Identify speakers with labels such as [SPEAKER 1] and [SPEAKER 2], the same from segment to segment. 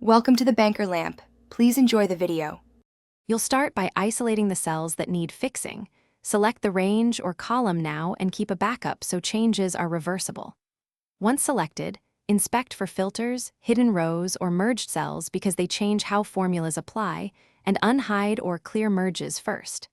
[SPEAKER 1] Welcome to the Banker Lamp. Please enjoy the video.
[SPEAKER 2] You'll start by isolating the cells that need fixing. Select the range or column now and keep a backup so changes are reversible. Once selected, inspect for filters, hidden rows, or merged cells because they change how formulas apply, and unhide or clear merges first.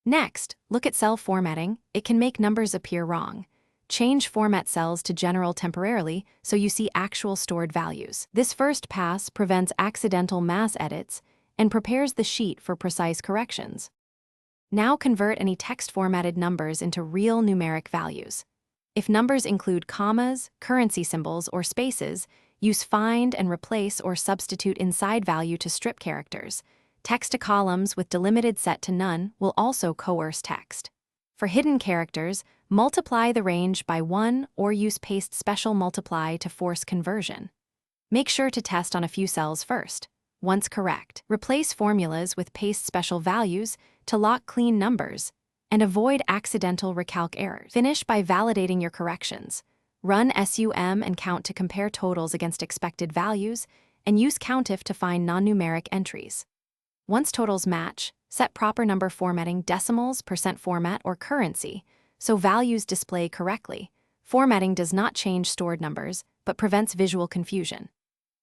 [SPEAKER 2] Next, look at cell formatting. It can make numbers appear wrong. Change format cells to general temporarily so you see actual stored values. This first pass prevents accidental mass edits and prepares the sheet for precise corrections. Now convert any text-formatted numbers into real numeric values. If numbers include commas, currency symbols, or spaces, use find and replace or substitute inside value to strip characters. Text to columns with delimited set to none will also coerce text. For hidden characters, multiply the range by 1 or use paste special multiply to force conversion. Make sure to test on a few cells first. Once correct, replace formulas with paste special values to lock clean numbers and avoid accidental recalc errors. Finish by validating your corrections. Run SUM and count to compare totals against expected values, and use COUNTIF to find non-numeric entries. Once totals match, set proper number formatting decimals, percent format, or currency, so values display correctly. Formatting does not change stored numbers, but prevents visual confusion.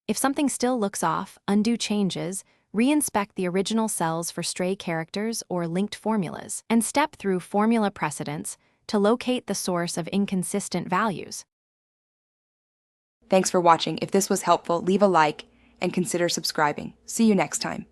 [SPEAKER 2] If something still looks off, undo changes, re-inspect the original cells for stray characters or linked formulas, and step through formula precedents to locate the source of inconsistent values.
[SPEAKER 1] Thanks for watching. If this was helpful, leave a like and consider subscribing. See you next time.